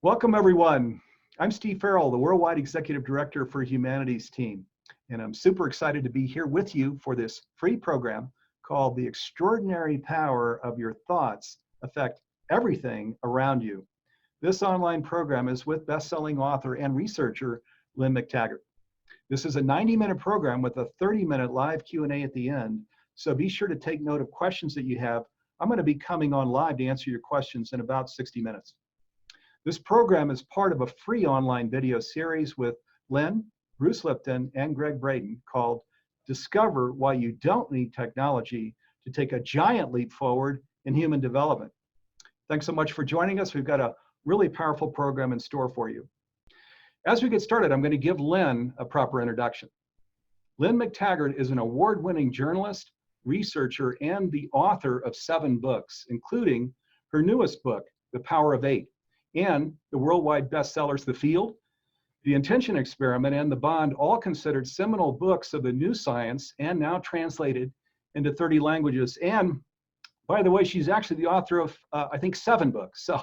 Welcome, everyone. I'm Steve Farrell, the Worldwide Executive Director for Humanities Team, and I'm super excited to be here with you for this free program called The Extraordinary Power of Your Thoughts Affect Everything Around You. This online program is with best-selling author and researcher, Lynne McTaggart. This is a 90-minute program with a 30-minute live Q&A at the end, so be sure to take note of questions that you have. I'm going to be coming on live to answer your questions in about 60 minutes. This program is part of a free online video series with Lynne, Bruce Lipton, and Greg Braden called Discover Why You Don't Need Technology to Take a Giant Leap Forward in Human Development. Thanks so much for joining us. We've got a really powerful program in store for you. As we get started, I'm going to give Lynne a proper introduction. Lynne McTaggart is an award-winning journalist, researcher, and the author of 7 books, including her newest book, The Power of 8. And the worldwide bestsellers The Field, The Intention Experiment, and The Bond, all considered seminal books of the new science and now translated into 30 languages. And by the way, she's actually the author of, I think, 7 books. So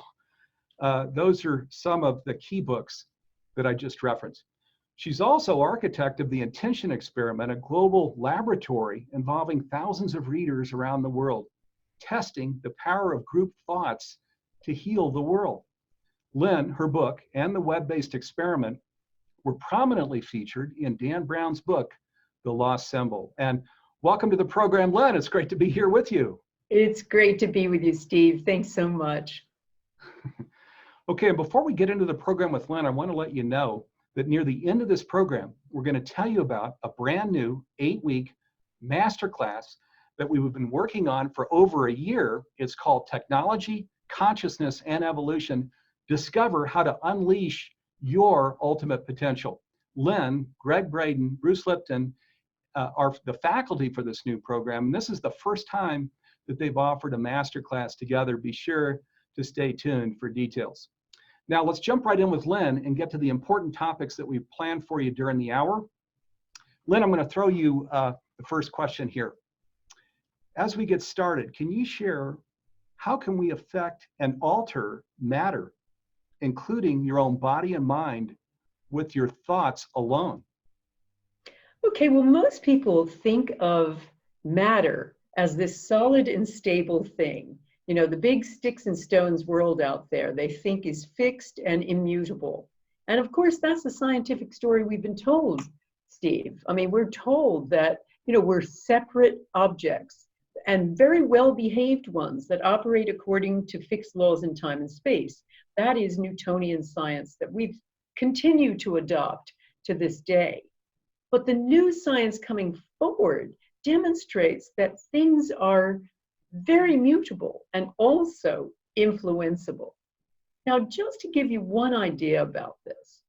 those are some of the key books that I just referenced. She's also architect of The Intention Experiment, a global laboratory involving thousands of readers around the world, testing the power of group thoughts to heal the world. Lynne, her book, and the web-based experiment were prominently featured in Dan Brown's book, The Lost Symbol. And welcome to the program, Lynne. It's great to be here with you. It's great to be with you, Steve. Thanks so much. Okay, and before we get into the program with Lynne, I want to let you know that near the end of this program, we're going to tell you about a brand new 8-week masterclass that we've been working on for over a year. It's called Technology, Consciousness, and Evolution. Discover how to unleash your ultimate potential. Lynne, Greg Braden, Bruce Lipton are the faculty for this new program. And this is the first time that they've offered a masterclass together. Be sure to stay tuned for details. Now let's jump right in with Lynne and get to the important topics that we've planned for you during the hour. Lynne, I'm going to throw you the first question here. As we get started, can you share how can we affect and alter matter, including your own body and mind, with your thoughts alone? Okay, well, most people think of matter as this solid and stable thing. You know, the big sticks and stones world out there, they think is fixed and immutable. And of course, that's the scientific story we've been told, Steve. I mean, we're told that, you know, we're separate objects and very well-behaved ones that operate according to fixed laws in time and space. That is Newtonian science that we've continued to adopt to this day. But the new science coming forward demonstrates that things are very mutable and also influenceable. Now, just to give you one idea about this,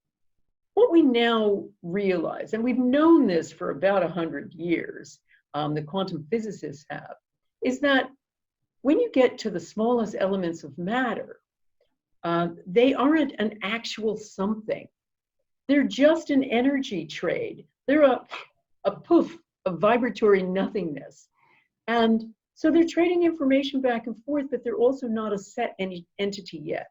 what we now realize, and we've known this for about 100 years, the quantum physicists have, is that when you get to the smallest elements of matter, they aren't an actual something. They're just an energy trade. They're a poof, a vibratory nothingness. And so they're trading information back and forth, but they're also not a set entity yet.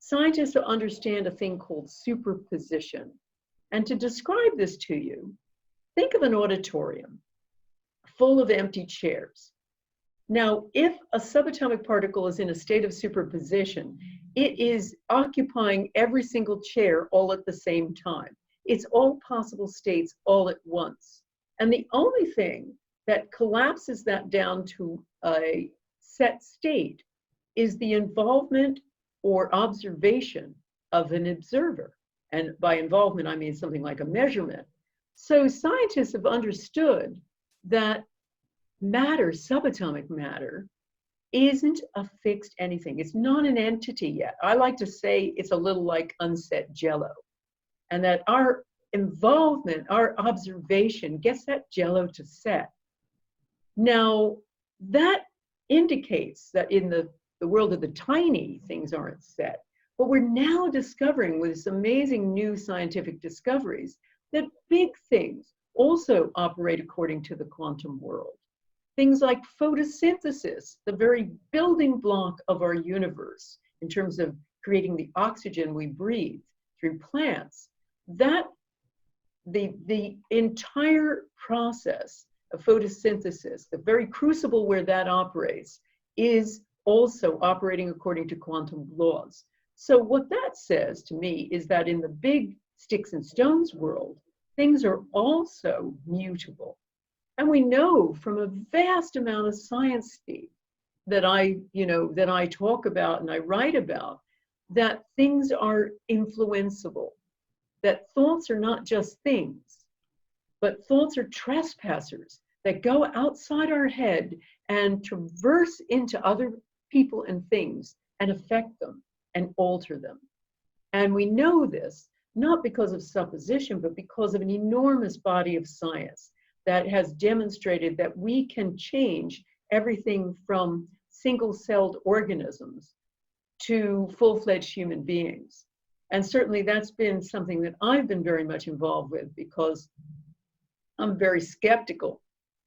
Scientists understand a thing called superposition. And to describe this to you, think of an auditorium full of empty chairs. Now, if a subatomic particle is in a state of superposition, it is occupying every single chair all at the same time. It's all possible states all at once. And the only thing that collapses that down to a set state is the involvement or observation of an observer. And by involvement, I mean something like a measurement. So scientists have understood that matter, subatomic matter, isn't a fixed anything. It's not an entity yet. I like to say it's a little like unset jello. And that our involvement, our observation gets that jello to set. Now, that indicates that in the world of the tiny, things aren't set. But we're now discovering with this amazing new scientific discoveries that big things also operate according to the quantum world. Things like photosynthesis, the very building block of our universe in terms of creating the oxygen we breathe through plants, that the entire process of photosynthesis, the very crucible where that operates, is also operating according to quantum laws. So what that says to me is that in the big sticks and stones world, things are also mutable. And we know from a vast amount of science, Steve, that I talk about and I write about, that things are influenceable, that thoughts are not just things, but thoughts are trespassers that go outside our head and traverse into other people and things and affect them and alter them. And we know this not because of supposition, but because of an enormous body of science that has demonstrated that we can change everything from single-celled organisms to full-fledged human beings. And certainly that's been something that I've been very much involved with, because I'm very skeptical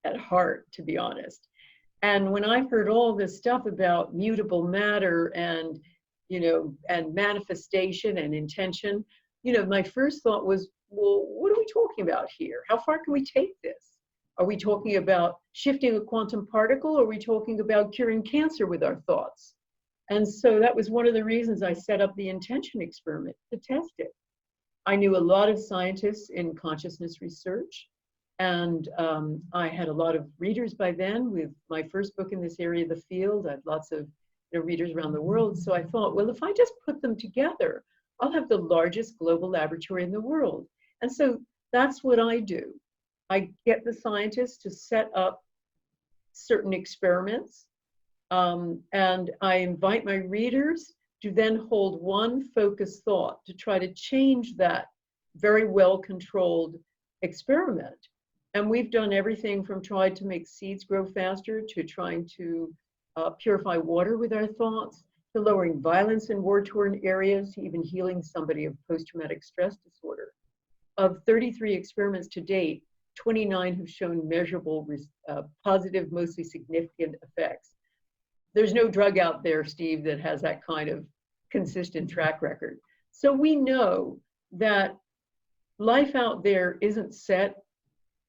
at heart, to be honest. And when I heard all this stuff about mutable matter and, and manifestation and intention, my first thought was, well, what are we talking about here? How far can we take this? Are we talking about shifting a quantum particle? Or are we talking about curing cancer with our thoughts? And so that was one of the reasons I set up the intention experiment to test it. I knew a lot of scientists in consciousness research, and I had a lot of readers by then with my first book in this area of the field. I had lots of readers around the world. So I thought, well, if I just put them together, I'll have the largest global laboratory in the world. And so that's what I do. I get the scientists to set up certain experiments, and I invite my readers to then hold one focused thought to try to change that very well-controlled experiment. And we've done everything from trying to make seeds grow faster, to trying to purify water with our thoughts, to lowering violence in war-torn areas, to even healing somebody of post-traumatic stress disorder. Of 33 experiments to date, 29 have shown measurable, positive, mostly significant effects. There's no drug out there, Steve, that has that kind of consistent track record. So we know that life out there isn't set.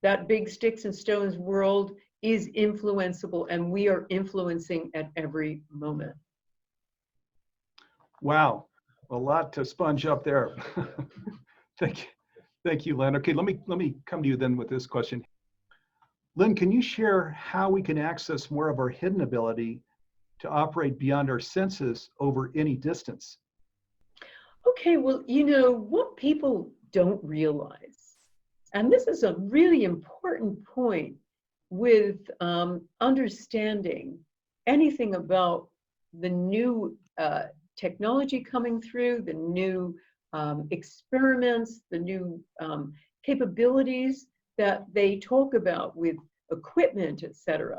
That big sticks and stones world is influenceable, and we are influencing at every moment. Wow, a lot to sponge up there. Thank you, Lynne. Okay, let me come to you then with this question. Lynne, can you share how we can access more of our hidden ability to operate beyond our senses over any distance? Okay, well, what people don't realize, and this is a really important point with understanding anything about the new technology coming through, the new experiments, the new capabilities that they talk about with equipment, etc.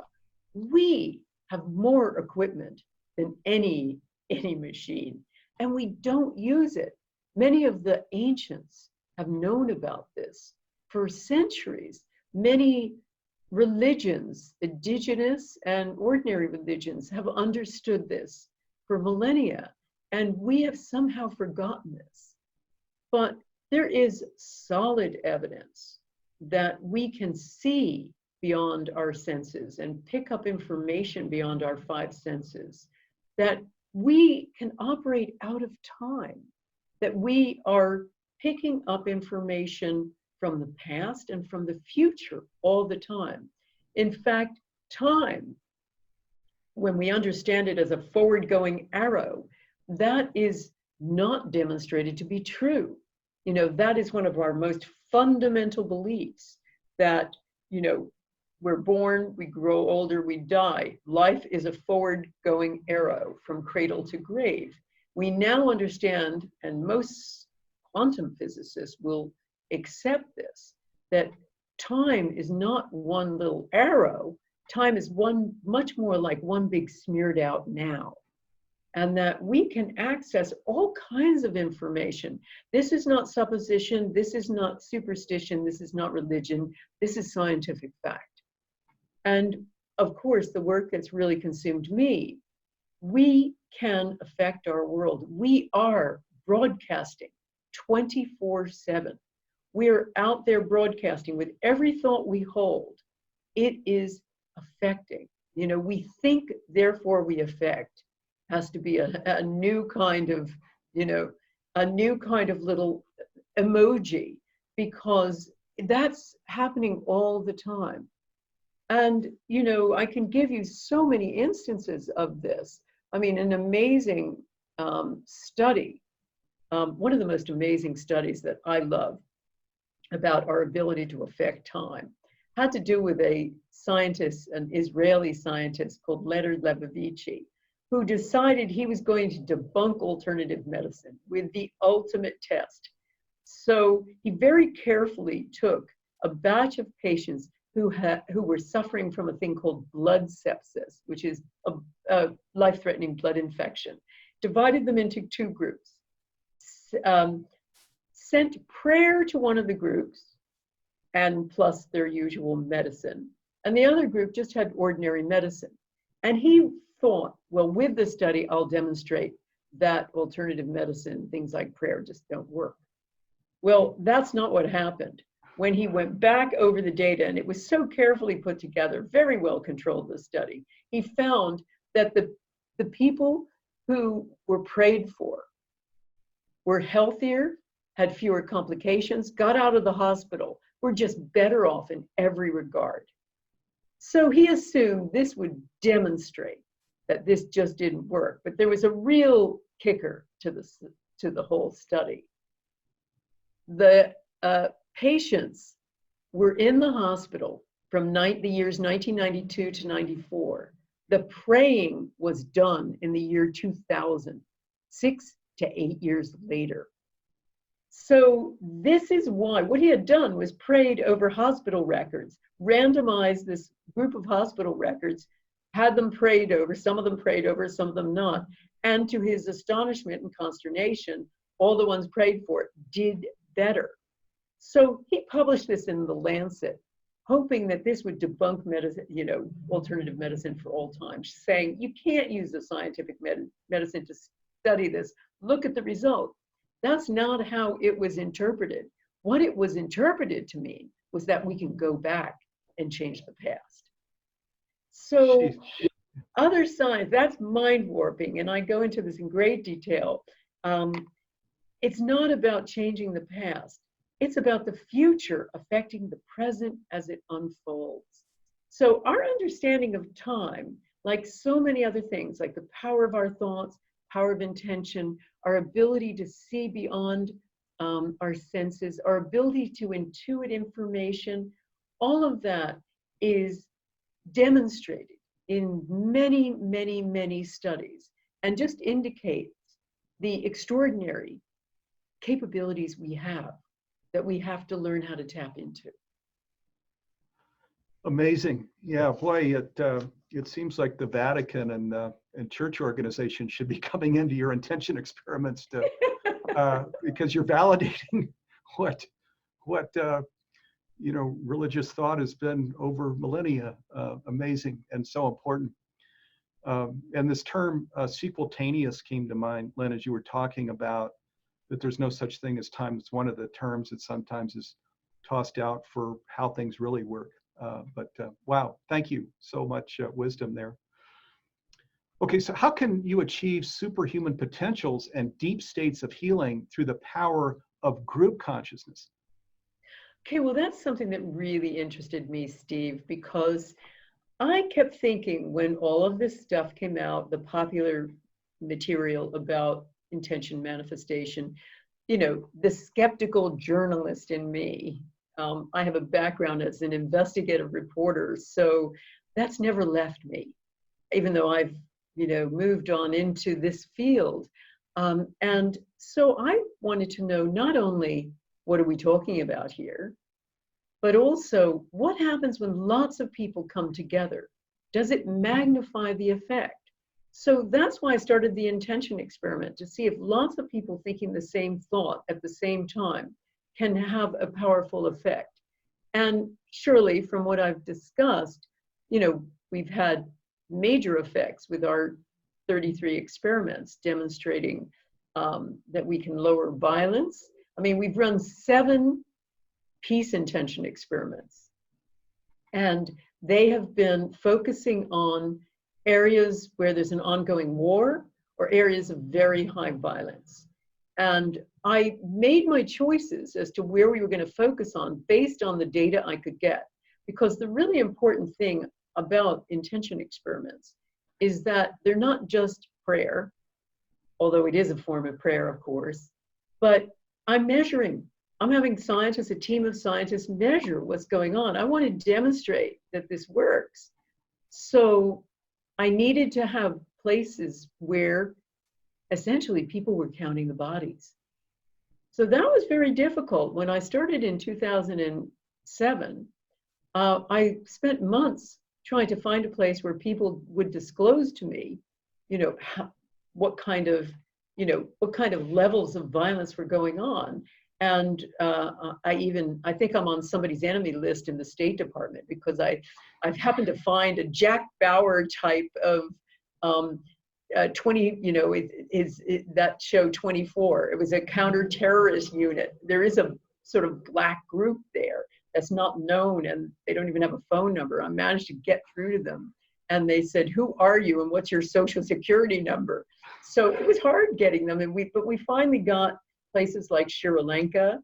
We have more equipment than any machine, and we don't use it. Many of the ancients have known about this for centuries. Many religions, indigenous and ordinary religions, have understood this for millennia, and we have somehow forgotten this. But there is solid evidence that we can see beyond our senses and pick up information beyond our five senses, that we can operate out of time, that we are picking up information from the past and from the future all the time. In fact, time, when we understand it as a forward-going arrow, that is not demonstrated to be true. That is one of our most fundamental beliefs, that, we're born, we grow older, we die. Life is a forward-going arrow from cradle to grave. We now understand, and most quantum physicists will accept this, that time is not one little arrow. Time is much more like one big smeared out now. And that we can access all kinds of information. This is not supposition, this is not superstition, this is not religion, this is scientific fact. And of course, the work that's really consumed me we can affect our world. We are broadcasting 24/7. We're out there broadcasting with every thought we hold. It is affecting. You know, we think, therefore we affect. Has to be a new kind of, you know, a new kind of little emoji, because that's happening all the time. And, you know, I can give you so many instances of this. I mean, an amazing study, one of the most amazing studies that I love about our ability to affect time, had to do with a scientist, an Israeli scientist called Leonard Lebovici, who decided he was going to debunk alternative medicine with the ultimate test. So he very carefully took a batch of patients who were suffering from a thing called blood sepsis, which is a life-threatening blood infection, divided them into two groups, sent prayer to one of the groups, and plus their usual medicine. And the other group just had ordinary medicine. And he thought, well, with the study, I'll demonstrate that alternative medicine, things like prayer, just don't work. Well, that's not what happened. When he went back over the data, and it was so carefully put together, very well controlled, the study, he found that the people who were prayed for were healthier, had fewer complications, got out of the hospital, were just better off in every regard. So he assumed this would demonstrate that this just didn't work. But there was a real kicker to the whole study. The patients were in the hospital from the years 1992 to 94. The praying was done in the year 2000, 6 to 8 years later. So this is why what he had done was prayed over hospital records, randomized this group of hospital records, had them prayed over, some of them prayed over, some of them not. And to his astonishment and consternation, all the ones prayed for did better. So he published this in The Lancet, hoping that this would debunk medicine, you know, alternative medicine for all time, saying you can't use the scientific medicine to study this. Look at the result. That's not how it was interpreted. What it was interpreted to mean was that we can go back and change the past. So other science, that's mind warping, and I go into this in great detail. It's not about changing the past. It's about the future affecting the present as it unfolds. So our understanding of time, like so many other things, like the power of our thoughts, power of intention, our ability to see beyond our senses, our ability to intuit information, all of that is demonstrated in many, many, many studies, and just indicates the extraordinary capabilities we have that we have to learn how to tap into. Amazing. Yeah, boy, it seems like the Vatican and church organizations should be coming into your intention experiments to because you're validating what you know, religious thought has been over millennia. Amazing and so important. And this term sequeltaneous came to mind, Lynne, as you were talking about that there's no such thing as time. It's one of the terms that sometimes is tossed out for how things really work. But wow, thank you so much wisdom there. Okay, so how can you achieve superhuman potentials and deep states of healing through the power of group consciousness? Okay, well, that's something that really interested me, Steve, because I kept thinking when all of this stuff came out, the popular material about intention manifestation, you know, the skeptical journalist in me, I have a background as an investigative reporter, so that's never left me, even though I've, you know, moved on into this field. And so I wanted to know not only what are we talking about here, but also what happens when lots of people come together? Does it magnify the effect? So that's why I started the intention experiment, to see if lots of people thinking the same thought at the same time can have a powerful effect. And surely from what I've discussed, you know, we've had major effects with our 33 experiments demonstrating that we can lower violence. I mean, we've run 7 peace intention experiments, and they have been focusing on areas where there's an ongoing war or areas of very high violence. And I made my choices as to where we were going to focus on based on the data I could get. Because the really important thing about intention experiments is that they're not just prayer, although it is a form of prayer, of course, but I'm measuring. I'm having scientists, a team of scientists, measure what's going on. I want to demonstrate that this works. So I needed to have places where essentially people were counting the bodies. So that was very difficult. When I started in 2007, I spent months trying to find a place where people would disclose to me, what kind of levels of violence were going on. And I think I'm on somebody's enemy list in the State Department because I've happened to find a Jack Bauer type of 20, that show 24. It was a counter-terrorist unit. There is a sort of black group there that's not known, and they don't even have a phone number. I managed to get through to them, and they said, "Who are you, and what's your social security number?" So it was hard getting them, but we finally got places like Sri Lanka,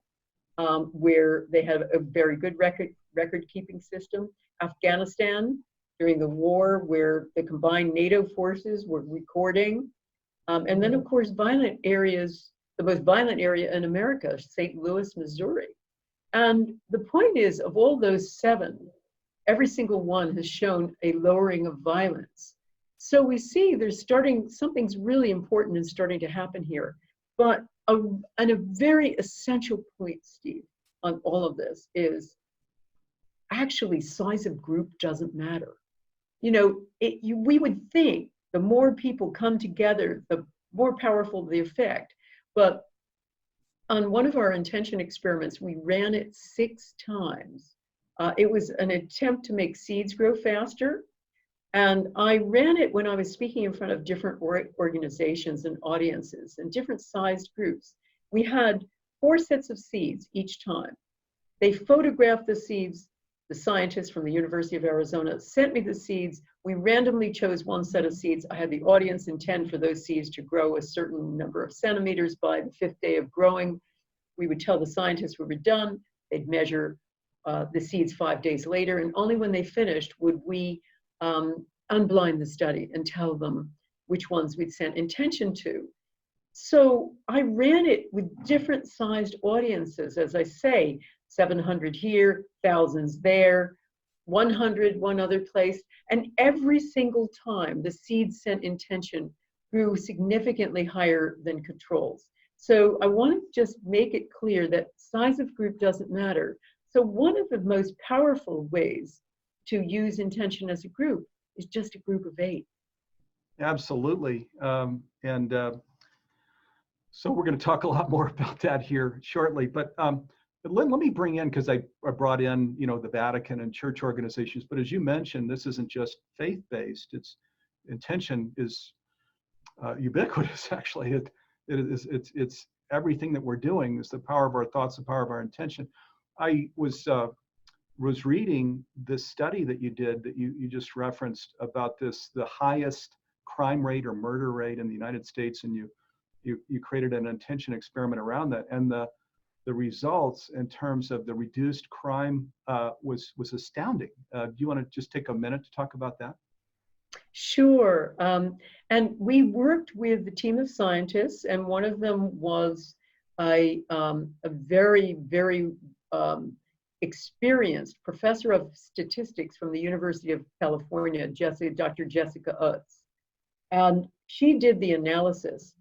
where they have a very good record-keeping system. Afghanistan, during the war, where the combined NATO forces were recording. And then, of course, violent areas, the most violent area in America, St. Louis, Missouri. And the point is, of all those 7, every single one has shown a lowering of violence. So we see something's really important is starting to happen here. But a very essential point, Steve, on all of this is actually size of group doesn't matter. We would think the more people come together, the more powerful the effect. But on one of our intention experiments, we ran it 6 times. It was an attempt to make seeds grow faster. And I ran it when I was speaking in front of different organizations and audiences and different sized groups. We had 4 sets of seeds each time. They photographed the seeds. The scientists from the University of Arizona sent me the seeds. We randomly chose one set of seeds. I had the audience intend for those seeds to grow a certain number of centimeters by the 5th day of growing. We would tell the scientists we were done. They'd measure the seeds 5 days later. And only when they finished would we unblind the study and tell them which ones we'd sent intention to. So I ran it with different sized audiences, as I say, 700 here, thousands there, 100 one other place. And every single time the seeds sent intention grew significantly higher than controls. So I want to just make it clear that size of group doesn't matter. So one of the most powerful ways to use intention as a group is just a group of 8. Absolutely. So we're going to talk a lot more about that here shortly. But Lynne, let me bring in, because I brought in, the Vatican and church organizations. But as you mentioned, this isn't just faith-based. Intention is ubiquitous. Actually, it's everything that we're doing. Is the power of our thoughts, the power of our intention. I was reading this study that you did that you just referenced about the highest crime rate or murder rate in the United States, and you created an intention experiment around that, and the results in terms of the reduced crime was astounding. Do you want to just take a minute to talk about that? Sure. And we worked with the team of scientists, and one of them was a very, very experienced professor of statistics from the University of California, Dr. Jessica Utz. And she did the analysis.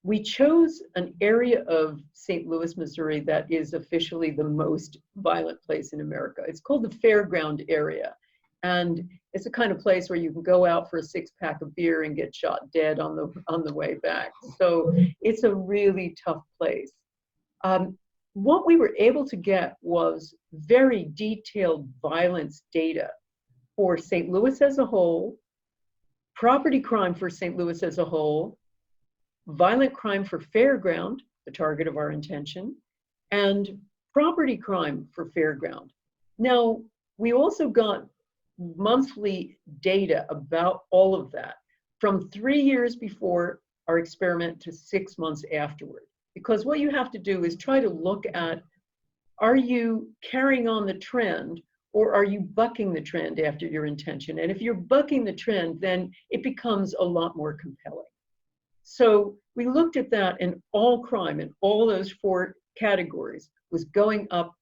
We chose an area of St. Louis, Missouri that is officially the most violent place in America. It's called the Fairground area. And it's the kind of place where you can go out for a 6-pack of beer and get shot dead on the way back. So it's a really tough place. What we were able to get was very detailed violence data for St. Louis as a whole, property crime for St. Louis as a whole, violent crime for Fairground, the target of our intention, and property crime for Fairground. Now, we also got monthly data about all of that from 3 years before our experiment to 6 months afterward. Because what you have to do is try to look at, are you carrying on the trend or are you bucking the trend after your intention? And if you're bucking the trend, then it becomes a lot more compelling. So we looked at that, and all crime in all those 4 categories was going up,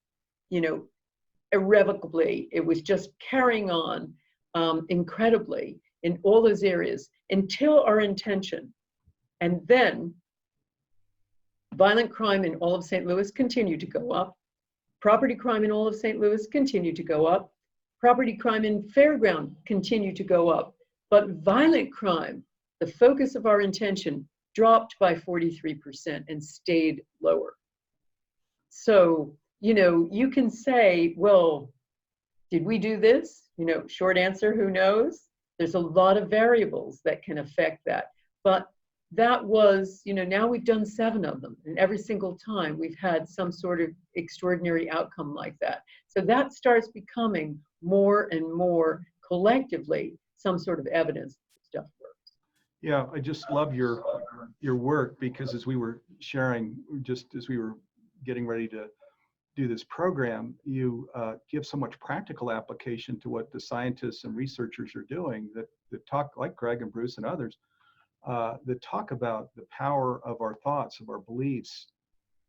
irrevocably. It was just carrying on incredibly in all those areas until our intention. And then violent crime in all of St. Louis continued to go up. Property crime in all of St. Louis continued to go up. Property crime in Fairground continued to go up. But violent crime, the focus of our intention, dropped by 43% and stayed lower. So, you can say, well, did we do this? Short answer, who knows? There's a lot of variables that can affect that. But that was, now we've done 7 of them, and every single time we've had some sort of extraordinary outcome like that. So that starts becoming more and more collectively some sort of evidence that stuff works. Yeah, I just love your work, because as we were sharing, just as we were getting ready to do this program, you give so much practical application to what the scientists and researchers are doing that talk, like Greg and Bruce and others, that talk about the power of our thoughts, of our beliefs,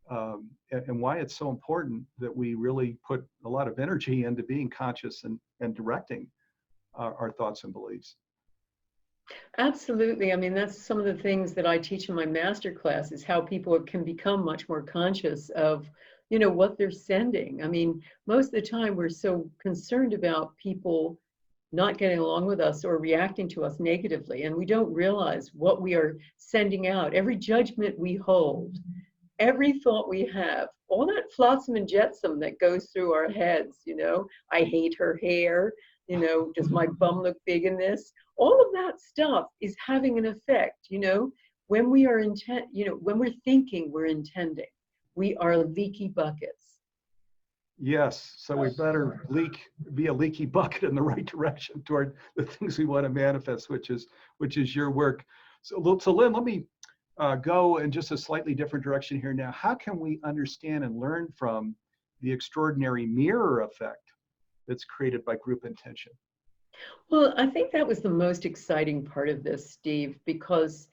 and why it's so important that we really put a lot of energy into being conscious and directing our thoughts and beliefs. Absolutely. I mean, that's some of the things that I teach in my master class, is how people can become much more conscious of, what they're sending. I mean, most of the time we're so concerned about people not getting along with us or reacting to us negatively, and we don't realize what we are sending out. Every judgment we hold, every thought we have, all that flotsam and jetsam that goes through our heads, I hate her hair, does my bum look big in this? All of that stuff is having an effect, when we are when we're thinking, we're intending. We are leaky buckets. Yes, so we better be a leaky bucket in the right direction toward the things we want to manifest, which is your work. So Lynn, let me go in just a slightly different direction here now. How can we understand and learn from the extraordinary mirror effect that's created by group intention? Well, I think that was the most exciting part of this, Steve, because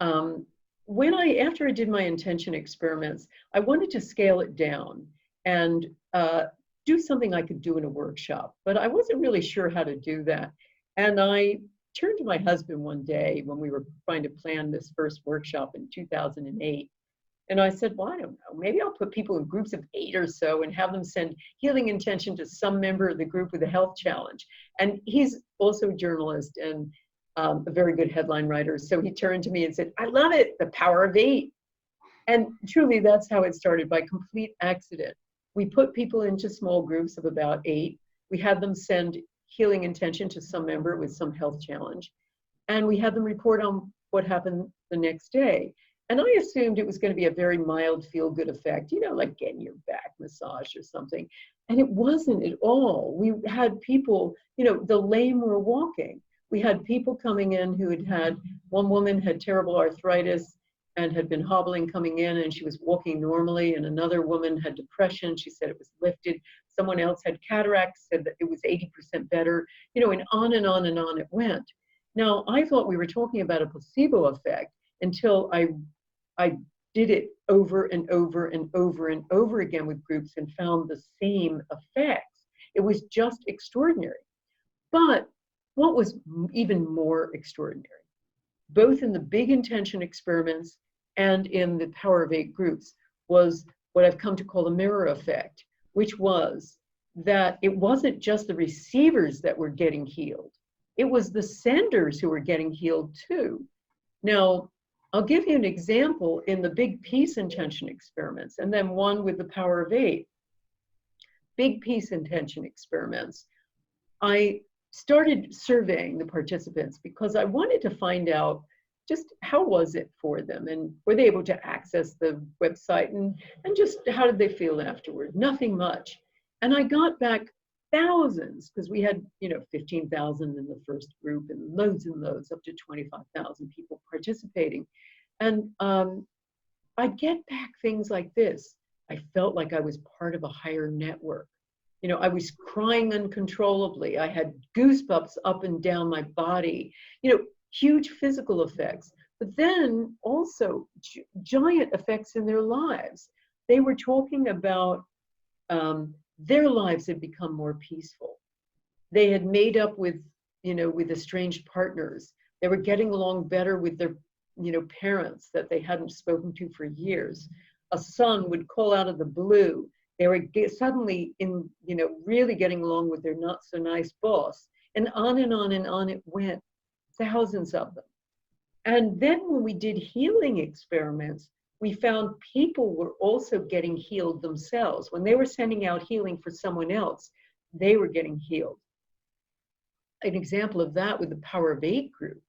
after I did my intention experiments, I wanted to scale it down and do something I could do in a workshop, but I wasn't really sure how to do that. And I turned to my husband one day when we were trying to plan this first workshop in 2008. And I said, well, I don't know, maybe I'll put people in groups of 8 or so and have them send healing intention to some member of the group with a health challenge. And he's also a journalist and a very good headline writer. So he turned to me and said, I love it, the power of 8. And truly, that's how it started, by complete accident. We put people into small groups of about 8. We had them send healing intention to some member with some health challenge. And we had them report on what happened the next day. And I assumed it was going to be a very mild feel-good effect, like getting your back massaged or something. And it wasn't at all. We had people, the lame were walking. We had people coming in who had one woman had terrible arthritis and had been hobbling coming in, and she was walking normally. And another woman had depression. She said it was lifted. Someone else had cataracts, said that it was 80% better, and on and on and on it went. Now, I thought we were talking about a placebo effect until I did it over and over and over and over again with groups and found the same effects. It was just extraordinary. But what was even more extraordinary, both in the big intention experiments and in the Power of 8 groups, was what I've come to call the mirror effect, which was that it wasn't just the receivers that were getting healed. It was the senders who were getting healed too. Now, I'll give you an example in the big peace intention experiments, and then one with the Power of 8. Big peace intention experiments. I started surveying the participants because I wanted to find out just how was it for them, and were they able to access the website, and just how did they feel afterward? Nothing much. And I got back thousands, because we had, 15,000 in the first group and loads, up to 25,000 people participating. And I'd get back things like this. I felt like I was part of a higher network. I was crying uncontrollably. I had goosebumps up and down my body, huge physical effects, but then also giant effects in their lives. They were talking about their lives had become more peaceful. They had made up with estranged partners. They were getting along better with their, parents that they hadn't spoken to for years. A son would call out of the blue. They were suddenly really getting along with their not so nice boss, and on and on and on it went, thousands of them. And then when we did healing experiments, we found people were also getting healed themselves. When they were sending out healing for someone else, they were getting healed. An example of that with the Power of 8 group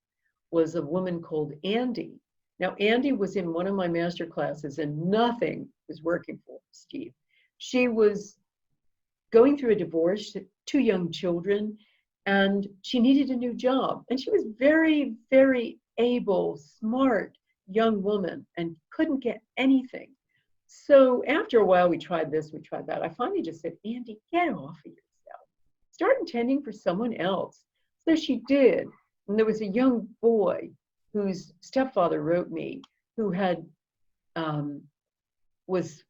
was a woman called Andy. Now, Andy was in one of my master classes and nothing was working for her, Steve. She was going through a divorce, 2 young children, and she needed a new job. And she was very, very able, smart young woman and couldn't get anything. So after a while, we tried this, we tried that. I finally just said, Andy, get off of yourself. Start intending for someone else. So she did. And there was a young boy whose stepfather wrote me, who had was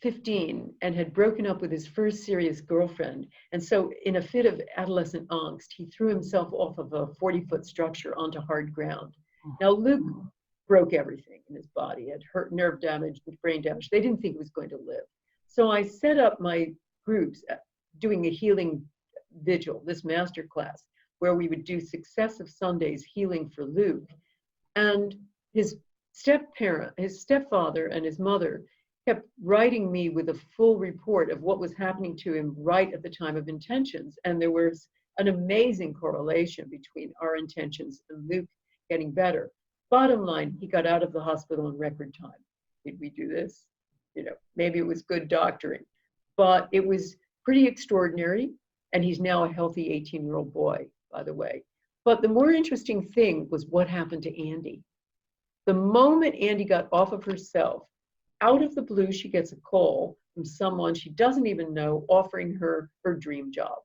15 and had broken up with his first serious girlfriend. And so in a fit of adolescent angst, he threw himself off of a 40-foot structure onto hard ground. Now, Luke broke everything in his body, had hurt nerve damage, with brain damage. They didn't think he was going to live. So I set up my groups doing a healing vigil, this master class, where we would do successive Sundays healing for Luke. And his stepfather and his mother kept writing me with a full report of what was happening to him right at the time of intentions. And there was an amazing correlation between our intentions and Luke getting better. Bottom line, he got out of the hospital in record time. Did we do this? Maybe it was good doctoring, but it was pretty extraordinary. And he's now a healthy 18-year-old boy, by the way. But the more interesting thing was what happened to Andy. The moment Andy got off of herself, out of the blue, she gets a call from someone she doesn't even know offering her her dream job.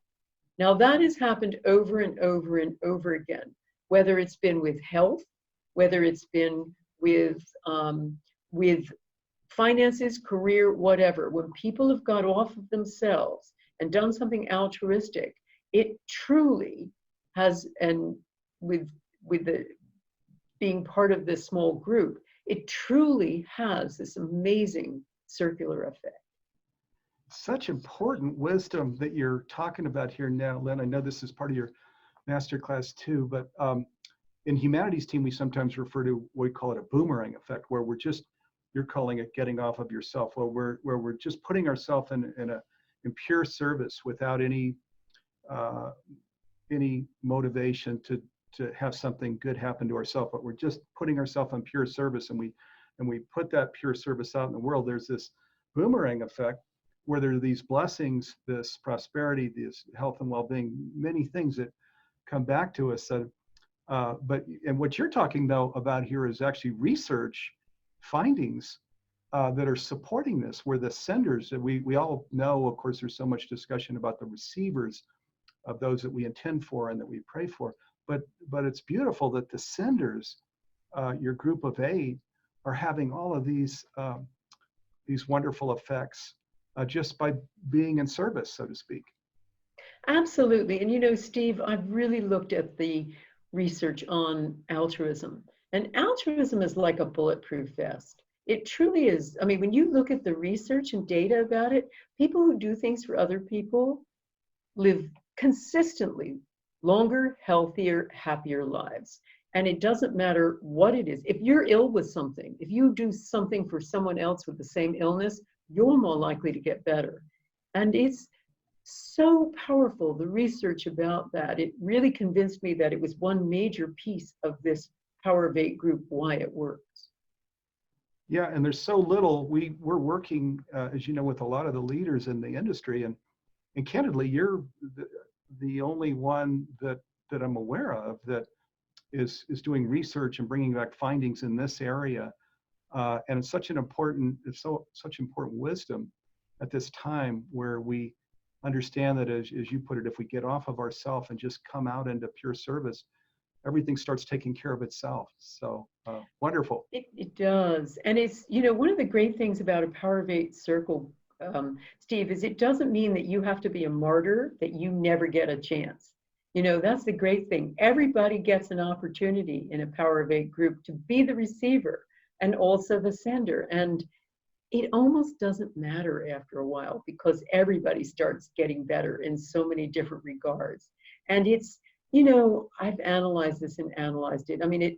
Now that has happened over and over and over again, whether it's been with health, whether it's been with finances, career, whatever. When people have got off of themselves and done something altruistic, it truly has, and with the being part of this small group, it truly has this amazing circular effect. Such important wisdom that you're talking about here now, Lynn. I know this is part of your masterclass too, but in humanities team, we sometimes refer to what we call it a boomerang effect, where you're calling it getting off of yourself, where we're just putting ourselves in pure service without any motivation to have something good happen to ourselves, but we're just putting ourselves in pure service, and we put that pure service out in the world. There's this boomerang effect where there are these blessings, this prosperity, this health and well-being, many things that come back to us. And what you're talking though about here is actually research findings that are supporting this, where the senders, we all know, of course, there's so much discussion about the receivers of those that we intend for and that we pray for. But it's beautiful that the senders, your group of 8, are having all of these wonderful effects just by being in service, so to speak. Absolutely. And Steve, I've really looked at the research on altruism. And altruism is like a bulletproof vest. It truly is. I mean, when you look at the research and data about it, people who do things for other people live consistently longer, healthier, happier lives. And it doesn't matter what it is. If you're ill with something, if you do something for someone else with the same illness, you're more likely to get better. And it's so powerful, the research about that. It really convinced me that it was one major piece of this Power of Eight group, why it works. Yeah, and there's so little. We're working, as you know, with a lot of the leaders in the industry, and candidly, you're the only one that I'm aware of that is doing research and bringing back findings in this area. And it's such such important wisdom at this time where we understand that, as you put it, if we get off of ourself and just come out into pure service, everything starts taking care of itself. So wonderful. It does. And it's, one of the great things about a Power of Eight circle, Steve, is it doesn't mean that you have to be a martyr, that you never get a chance. That's the great thing. Everybody gets an opportunity in a Power of Eight group to be the receiver and also the sender. And it almost doesn't matter after a while because everybody starts getting better in so many different regards. And it's, I've analyzed this and analyzed it. I mean,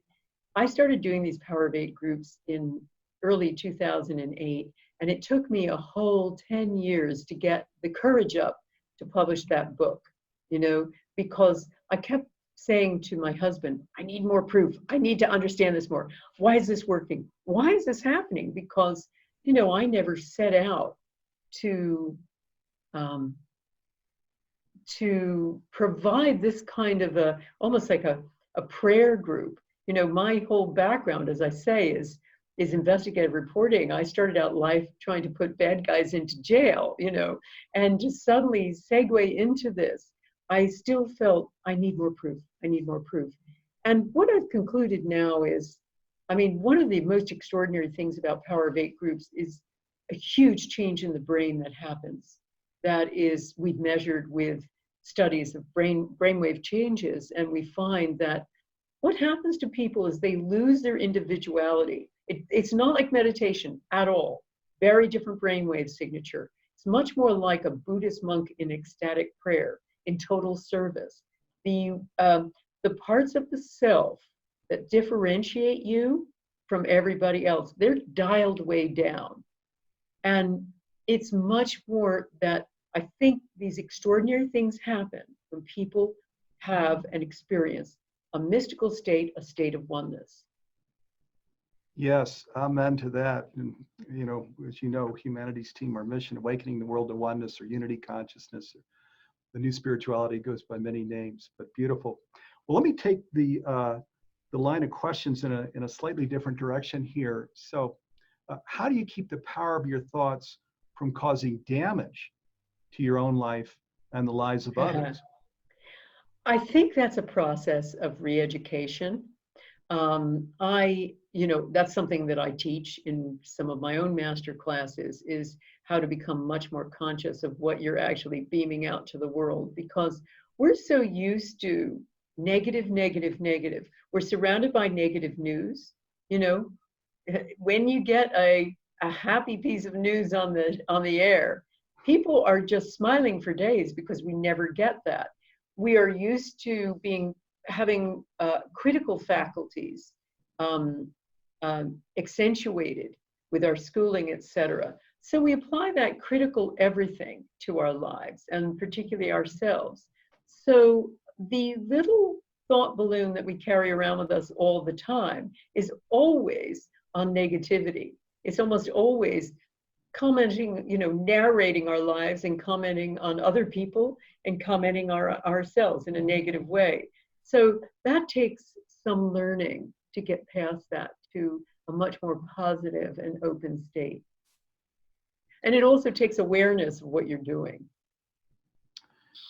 I started doing these Power of Eight groups in early 2008, and it took me a whole 10 years to get the courage up to publish that book, because I kept saying to my husband, I need more proof. I need to understand this more. Why is this working? Why is this happening? Because, I never set out to provide this kind of almost like a prayer group. My whole background, as I say, is investigative reporting. I started out life trying to put bad guys into jail, and just suddenly segue into this. I still felt I need more proof. I need more proof. And what I've concluded now is, one of the most extraordinary things about Power of Eight groups is a huge change in the brain that happens. That is, we've measured with studies of brainwave changes, and we find that what happens to people is they lose their individuality. It's not like meditation at all. Very different brainwave signature. It's much more like a Buddhist monk in ecstatic prayer, in total service. The parts of the self that differentiate you from everybody else, they're dialed way down. And it's much more that I think these extraordinary things happen when people have an experience, a mystical state, a state of oneness. Yes, amen to that. And, as you know, Humanity's Team, our mission, awakening the world to oneness or unity consciousness. The new spirituality goes by many names, but beautiful. Well, let me take the line of questions in a slightly different direction here. So, how do you keep the power of your thoughts from causing damage to your own life and the lives of others? I think that's a process of re-education. That's something that I teach in some of my own master classes, is how to become much more conscious of what you're actually beaming out to the world, because we're so used to negative, negative, negative. We're surrounded by negative news. When you get a happy piece of news on the air, people are just smiling for days because we never get that. We are used to having critical faculties accentuated with our schooling, etc. So we apply that critical everything to our lives, and particularly ourselves. So the little thought balloon that we carry around with us all the time is always on negativity. It's almost always commenting, narrating our lives and commenting on other people and commenting ourselves in a negative way. So that takes some learning to get past that to a much more positive and open state. And it also takes awareness of what you're doing.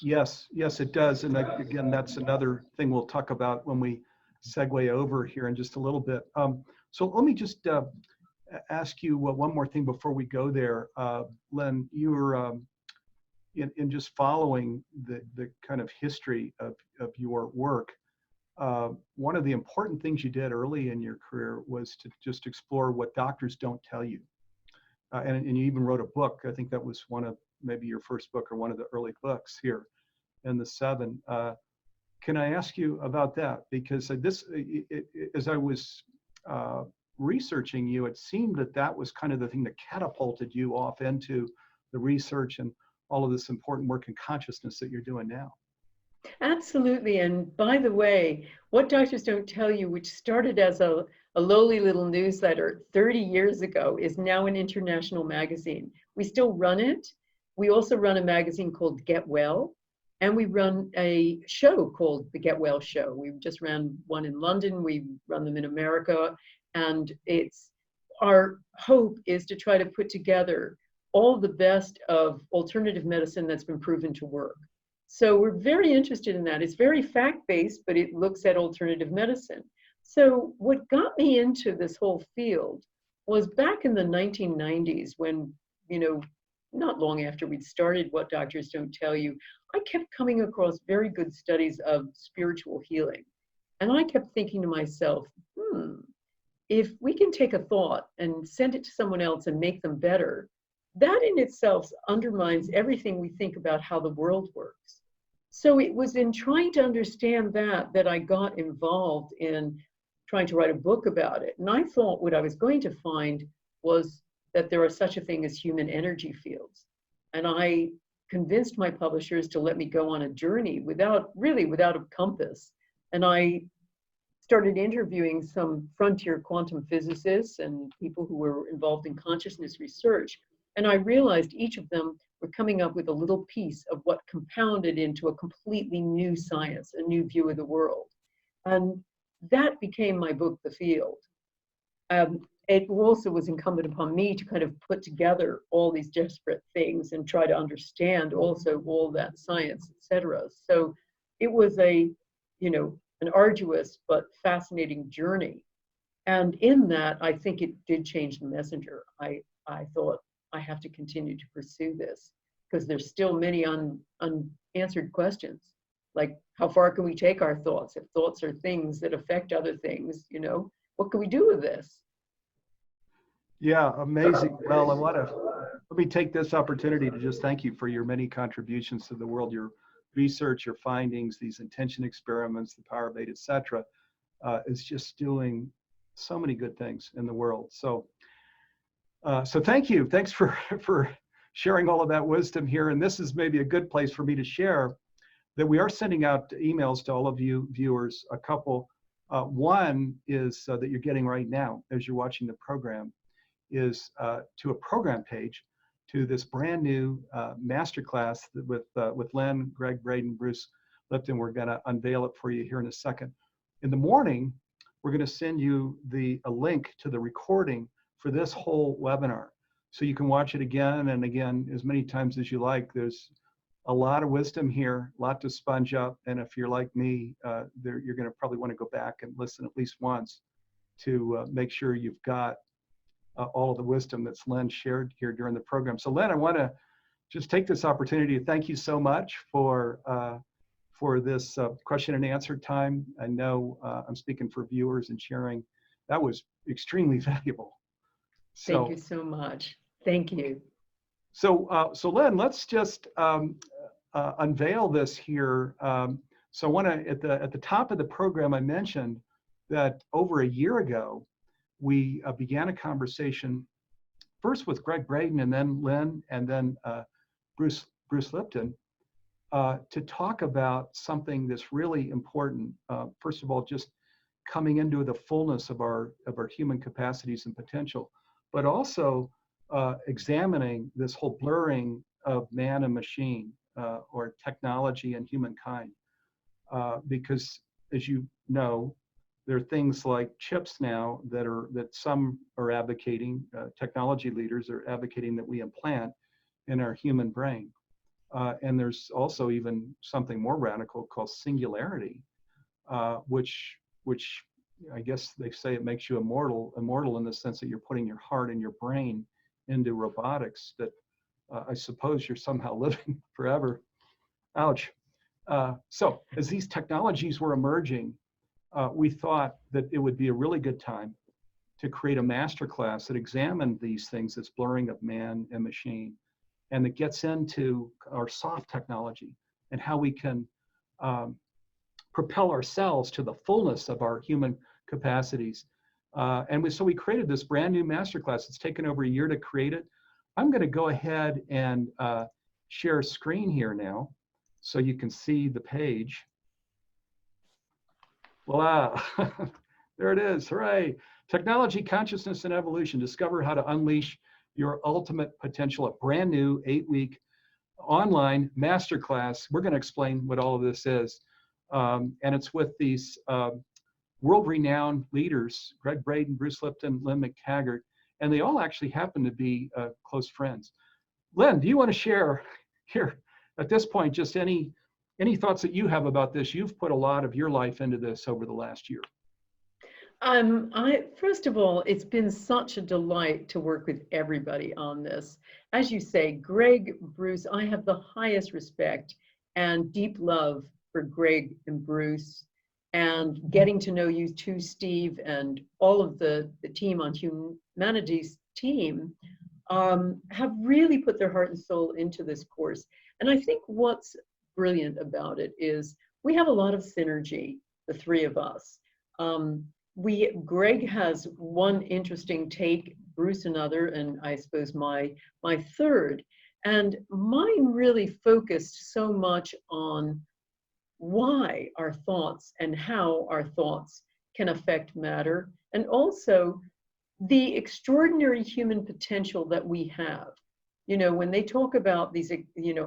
Yes, it does. And again, that's another thing we'll talk about when we segue over here in just a little bit. So let me just ask you one more thing before we go there. Lynne, you were in just following the kind of history of your work. One of the important things you did early in your career was to just explore what doctors don't tell you. And you even wrote a book. I think that was one of maybe your first book or one of the early books here in the 7. Can I ask you about that? Because as I was researching you, it seemed that was kind of the thing that catapulted you off into the research and all of this important work in consciousness that you're doing now. Absolutely. And by the way, What Doctors Don't Tell You, which started as a lowly little newsletter 30 years ago, is now an international magazine. We still run it. We also run a magazine called Get Well, and we run a show called The Get Well Show. We just ran one in London. We run them in America. And our hope is to try to put together all the best of alternative medicine that's been proven to work. So we're very interested in that. It's very fact-based, but it looks at alternative medicine. So what got me into this whole field was back in the 1990s when, not long after we'd started What Doctors Don't Tell You, I kept coming across very good studies of spiritual healing. And I kept thinking to myself, if we can take a thought and send it to someone else and make them better, that in itself undermines everything we think about how the world works. So it was in trying to understand that I got involved in trying to write a book about it. And I thought what I was going to find was that there are such a thing as human energy fields. And I convinced my publishers to let me go on a journey without a compass. And I started interviewing some frontier quantum physicists and people who were involved in consciousness research. And I realized each of them were coming up with a little piece of what compounded into a completely new science, a new view of the world. And that became my book, The Field. It also was incumbent upon me to kind of put together all these disparate things and try to understand also all that science, et cetera. So it was an arduous but fascinating journey. And in that, I think it did change the messenger. I thought, I have to continue to pursue this because there's still many unanswered questions. Like, how far can we take our thoughts? If thoughts are things that affect other things, what can we do with this? Yeah, amazing. Well, let me take this opportunity to just thank you for your many contributions to the world, your research, your findings, these intention experiments, the power of 8, et cetera, is just doing so many good things in the world. So thank you. Thanks for sharing all of that wisdom here. And this is maybe a good place for me to share that we are sending out emails to all of you viewers. A couple. One is that you're getting right now as you're watching the program is to a program page to this brand new masterclass with Lynne, Greg Braden, Bruce Lipton. We're going to unveil it for you here in a second. In the morning, we're going to send you a link to the recording for this whole webinar. So you can watch it again and again as many times as you like. There's a lot of wisdom here, a lot to sponge up. And if you're like me, you're going to probably want to go back and listen at least once to make sure you've got all of the wisdom that's Lynne shared here during the program. So Lynne, I want to just take this opportunity to thank you so much for this question and answer time. I know I'm speaking for viewers and sharing. That was extremely valuable. Thank you so much. Thank you. So Lynne, let's just unveil this here. So I want to, at the top of the program, I mentioned that over a year ago, we began a conversation first with Greg Braden and then Lynne and then Bruce Lipton to talk about something that's really important. First of all, just coming into the fullness of our human capacities and potential, but also examining this whole blurring of man and machine or technology and humankind. Because as you know, there are things like chips now that some are advocating, technology leaders are advocating that we implant in our human brain. And there's also even something more radical called singularity, which I guess they say it makes you immortal in the sense that you're putting your heart and your brain into robotics that I suppose you're somehow living forever. Ouch. So as these technologies were emerging, we thought that it would be a really good time to create a masterclass that examined these things, this blurring of man and machine, and that gets into our soft technology and how we can propel ourselves to the fullness of our human capacities. So we created this brand new masterclass. It's taken over a year to create it. I'm going to go ahead and share screen here now so you can see the page. Voila, there it is, hooray. Technology, Consciousness, and Evolution. Discover how to unleash your ultimate potential. A brand new 8-week online masterclass. We're going to explain what all of this is. And it's with these world-renowned leaders, Greg Braden, Bruce Lipton, Lynne McTaggart, and they all actually happen to be close friends. Lynne, do you want to share here at this point just any thoughts that you have about this? You've put a lot of your life into this over the last year. First of all, it's been such a delight to work with everybody on this. As you say, Greg, Bruce, I have the highest respect and deep love for Greg and Bruce, and getting to know you too, Steve, and all of the team on Humanities team have really put their heart and soul into this course. And I think what's brilliant about it is we have a lot of synergy, the three of us. Greg has one interesting take, Bruce another, and I suppose my third. And mine really focused so much on why our thoughts and how our thoughts can affect matter, and also the extraordinary human potential that we have. You know, when they talk about these,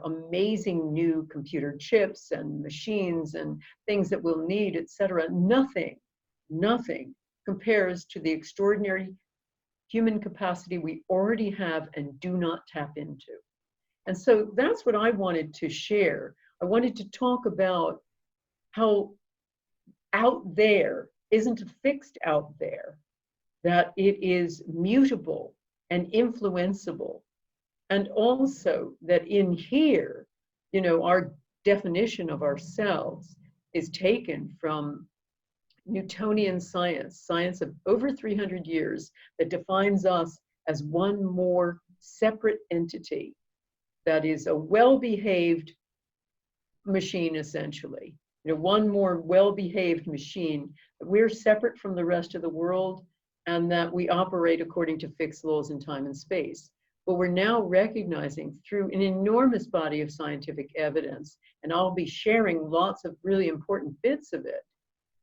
amazing new computer chips and machines and things that we'll need, et cetera, nothing compares to the extraordinary human capacity we already have and do not tap into. And so that's what I wanted to share. I wanted to talk about how out there isn't a fixed out there, that it is mutable and influenceable. And also that in here, our definition of ourselves is taken from Newtonian science of over 300 years that defines us as one more separate entity that is a well-behaved machine, essentially. One more well-behaved machine. We're separate from the rest of the world, and that we operate according to fixed laws in time and space. But we're now recognizing through an enormous body of scientific evidence, and I'll be sharing lots of really important bits of it,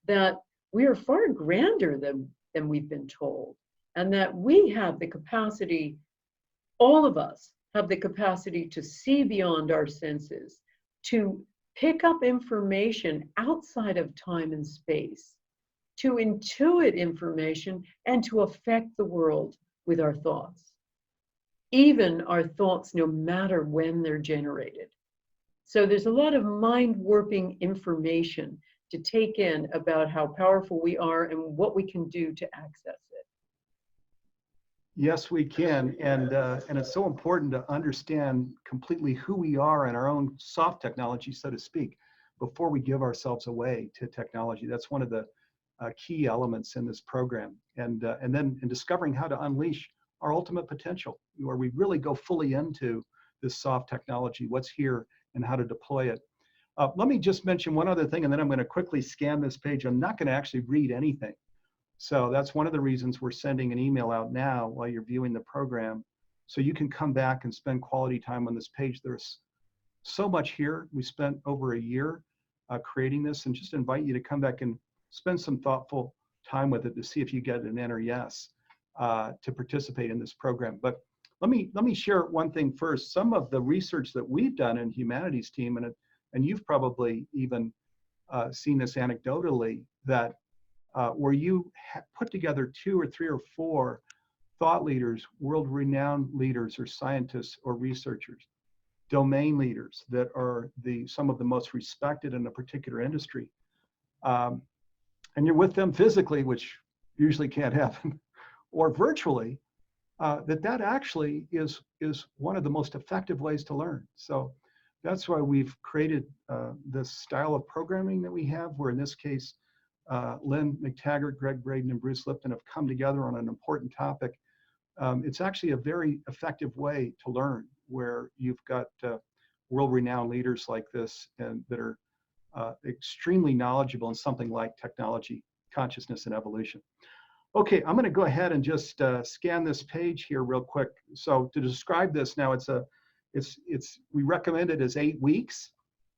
that we are far grander than we've been told, and that we have the capacity, all of us have the capacity to see beyond our senses, to pick up information outside of time and space, to intuit information, and to affect the world with our thoughts. Even our thoughts, no matter when they're generated. So there's a lot of mind-warping information to take in about how powerful we are and what we can do to access it. Yes, we can, and it's so important to understand completely who we are and our own soft technology, so to speak, before we give ourselves away to technology. That's one of the key elements in this program, and then in discovering how to unleash our ultimate potential, where we really go fully into this soft technology, what's here, and how to deploy it. Let me just mention one other thing, and then I'm going to quickly scan this page. I'm not going to actually read anything. So that's one of the reasons we're sending an email out now while you're viewing the program, so you can come back and spend quality time on this page. There's so much here. We spent over a year creating this, and just invite you to come back and spend some thoughtful time with it to see if you get an enter yes to participate in this program. But let me share one thing first. Some of the research that we've done in Humanities team, and you've probably even seen this anecdotally, that where you put together 2 or 3 or 4 thought leaders, world-renowned leaders or scientists or researchers, domain leaders that are some of the most respected in a particular industry, and you're with them physically, which usually can't happen, or virtually, that actually is one of the most effective ways to learn. So that's why we've created this style of programming that we have, where in this case, Lynne McTaggart, Greg Braden, and Bruce Lipton have come together on an important topic. It's actually a very effective way to learn, where you've got world-renowned leaders like this and that are extremely knowledgeable in something like technology, consciousness, and evolution. Okay, I'm going to go ahead and just scan this page here real quick. So to describe this now, it's We recommend it as 8 weeks.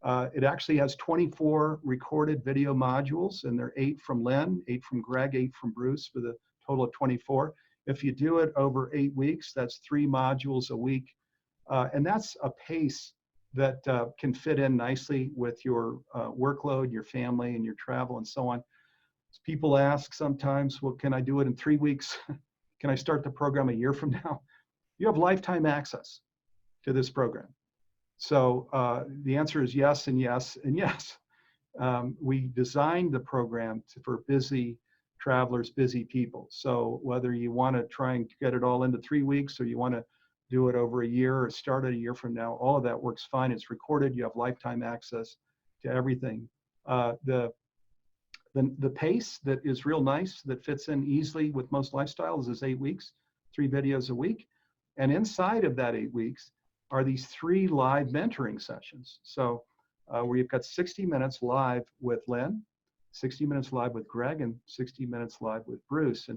It actually has 24 recorded video modules, and they're 8 from Lynne, 8 from Greg, 8 from Bruce, with a total of 24. If you do it over 8 weeks, that's 3 modules a week. And that's a pace that can fit in nicely with your workload, your family, and your travel, and so on. People ask sometimes, well, can I do it in 3 weeks? Can I start the program a year from now? You have lifetime access to this program. So the answer is yes, and yes, and yes. We designed the program for busy travelers, busy people. So whether you want to try and get it all into 3 weeks, or you want to do it over a year or start it a year from now, all of that works fine. It's recorded. You have lifetime access to everything. The pace that is real nice, that fits in easily with most lifestyles, is 8 weeks, 3 videos a week. And inside of that 8 weeks are these 3 live mentoring sessions. So where you've got 60 minutes live with Lynne, 60 minutes live with Greg, and 60 minutes live with Bruce.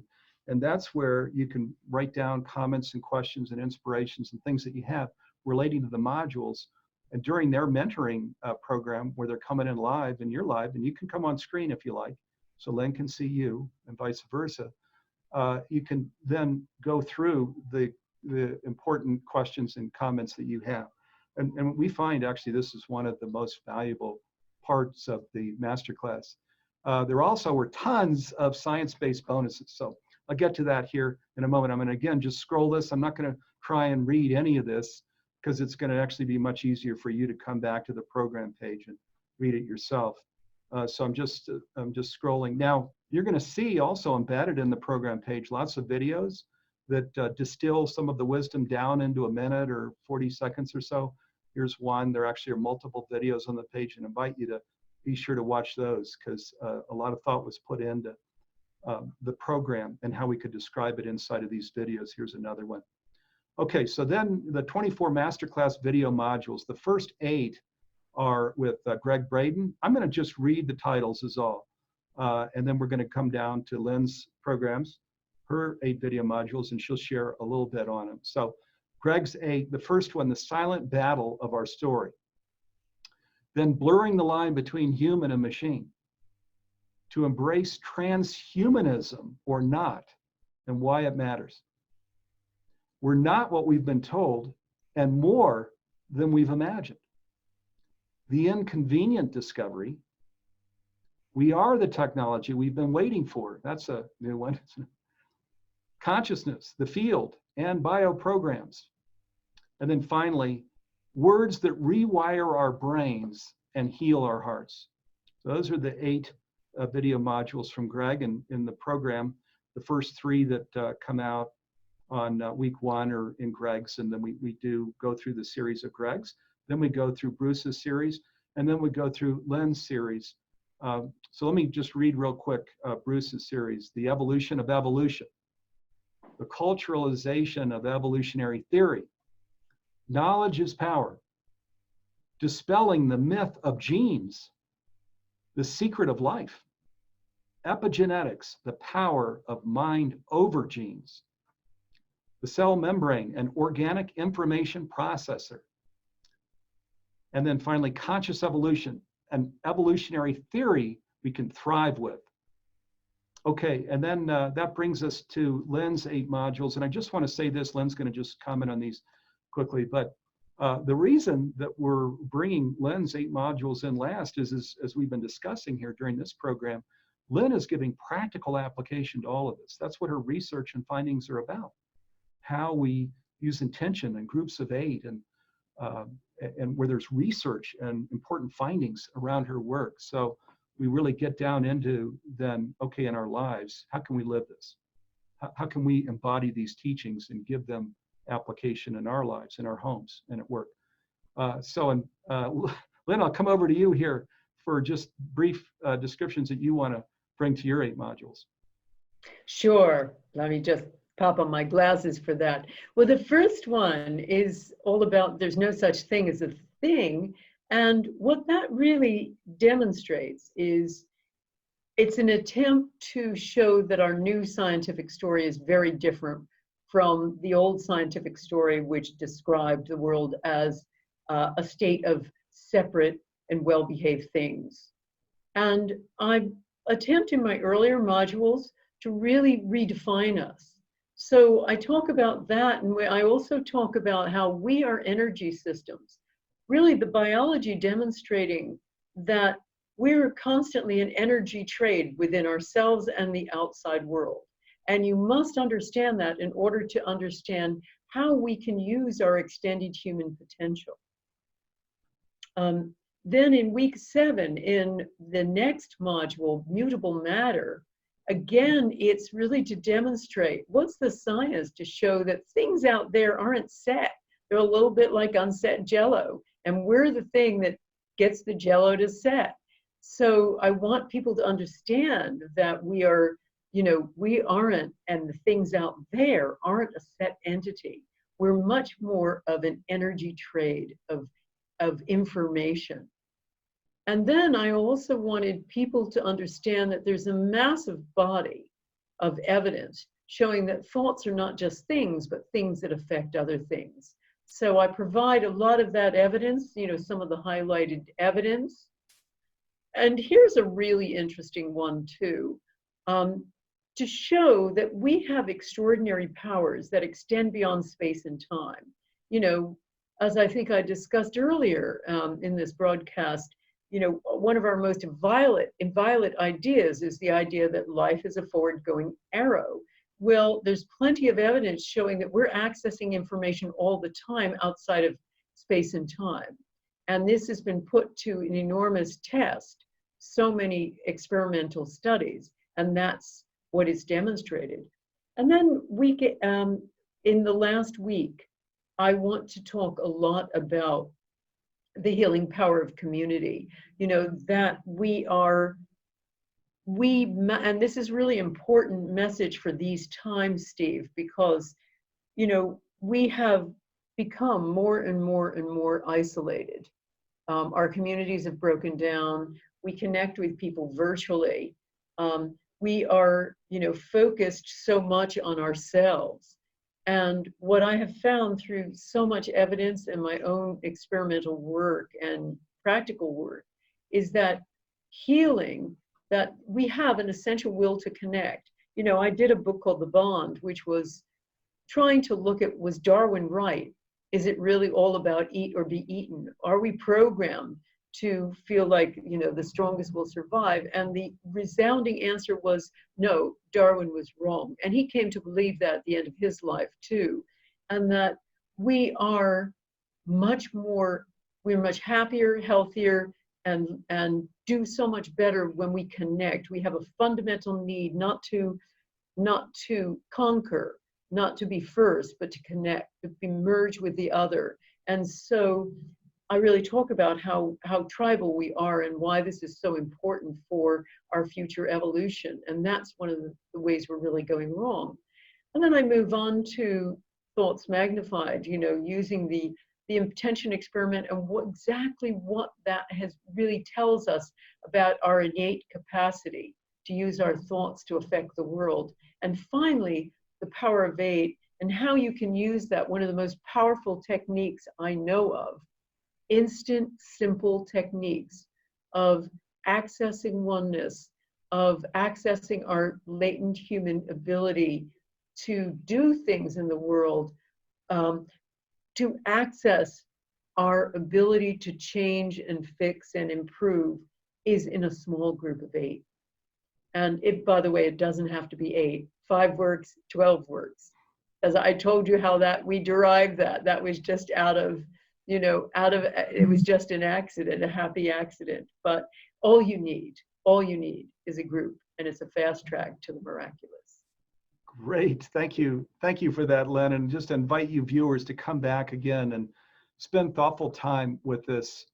And that's where you can write down comments and questions and inspirations and things that you have relating to the modules. And during their mentoring program, where they're coming in live and you're live, and you can come on screen if you like, so Lynne can see you and vice versa, you can then go through the important questions and comments that you have. And we find actually this is one of the most valuable parts of the masterclass. There also were tons of science-based bonuses. So I'll get to that here in a moment. I'm going to, again, just scroll this. I'm not going to try and read any of this, because it's going to actually be much easier for you to come back to the program page and read it yourself. So I'm just scrolling. Now, you're going to see also embedded in the program page lots of videos that distill some of the wisdom down into a minute or 40 seconds or so. Here's one. There actually are multiple videos on the page, and invite you to be sure to watch those, because a lot of thought was put into the program and how we could describe it inside of these videos. Here's another one. Okay, so then the 24 masterclass video modules, the first 8 are with Greg Braden. I'm going to just read the titles is all. And then we're going to come down to Lynne's programs, her 8 video modules, and she'll share a little bit on them. So Greg's 8, the first one, the silent battle of our story. Then blurring the line between human and machine. To embrace transhumanism or not, and why it matters. We're not what we've been told, and more than we've imagined. The inconvenient discovery. We are the technology we've been waiting for. That's a new one. Consciousness, the field, and bioprograms. And then finally, words that rewire our brains and heal our hearts. So those are the 8 video modules from Greg in the program. The first 3 that come out on week 1 are in Greg's, and then we do go through the series of Greg's. Then we go through Bruce's series, and then we go through Lynne's series. So let me just read real quick Bruce's series, The Evolution of Evolution, The Culturalization of Evolutionary Theory, Knowledge is Power, Dispelling the Myth of Genes, The Secret of Life, Epigenetics, the Power of Mind over Genes, The Cell Membrane, an Organic Information Processor, and then finally, Conscious Evolution, an evolutionary theory we can thrive with. Okay, and then that brings us to Lynne's 8 modules, and I just want to say this, Lynne's going to just comment on these quickly, but the reason that we're bringing Lynne's 8 modules in last is, as we've been discussing here during this program, Lynne is giving practical application to all of this. That's what her research and findings are about. How we use intention in groups of 8, and where there's research and important findings around her work. So we really get down into then, okay, in our lives, how can we live this? How can we embody these teachings and give them application in our lives, in our homes, and at work? Lynne, I'll come over to you here for just brief descriptions that you want to bring to your 8 modules. Sure. Let me just pop on my glasses for that. Well, the first one is all about there's no such thing as a thing. And what that really demonstrates is it's an attempt to show that our new scientific story is very different from the old scientific story, which described the world as a state of separate and well-behaved things. And I attempt in my earlier modules to really redefine us. So I talk about that, and I also talk about how we are energy systems. Really, the biology demonstrating that we're constantly in energy trade within ourselves and the outside world. And you must understand that in order to understand how we can use our extended human potential. Then in week 7, in the next module, mutable matter, again, it's really to demonstrate what's the science to show that things out there aren't set. They're a little bit like unset Jell-O, and we're the thing that gets the Jell-O to set. So I want people to understand that we are, we aren't, and the things out there aren't a set entity. We're much more of an energy trade of information. And then I also wanted people to understand that there's a massive body of evidence showing that thoughts are not just things, but things that affect other things. So I provide a lot of that evidence, some of the highlighted evidence. And here's a really interesting one too, to show that we have extraordinary powers that extend beyond space and time. As I think I discussed earlier in this broadcast, one of our most inviolate ideas is the idea that life is a forward-going arrow. Well, there's plenty of evidence showing that we're accessing information all the time outside of space and time. And this has been put to an enormous test, so many experimental studies, and that's what is demonstrated. And then in the last week, I want to talk a lot about the healing power of community, that and this is really important message for these times, Steve, because, we have become more and more and more isolated. Our communities have broken down. We connect with people virtually. We are, focused so much on ourselves. And what I have found through so much evidence and my own experimental work and practical work is that healing, that we have an essential will to connect. I did a book called The Bond, which was trying to look at, was Darwin right? Is it really all about eat or be eaten? Are we programmed to feel like, the strongest will survive? And the resounding answer was, no, Darwin was wrong. And he came to believe that at the end of his life too. And that we are we're much happier, healthier, and do so much better when we connect. We have a fundamental need not to conquer, not to be first, but to connect, to be merged with the other. And so I really talk about how tribal we are and why this is so important for our future evolution. And that's one of the ways we're really going wrong. And then I move on to thoughts magnified, using the intention experiment and what that has really tells us about our innate capacity to use our thoughts to affect the world. And finally, the power of 8 and how you can use that. One of the most powerful techniques I know of, instant, simple techniques of accessing oneness, of accessing our latent human ability to do things in the world, to access our ability to change and fix and improve, is in a small group of 8. And by the way, it doesn't have to be 8. 5 works, 12 works. As I told you how that we derived that was just it was just an accident, a happy accident. But all you need is a group, and it's a fast track to the miraculous. Great, thank you for that, Lynne, and just invite you viewers to come back again and spend thoughtful time with this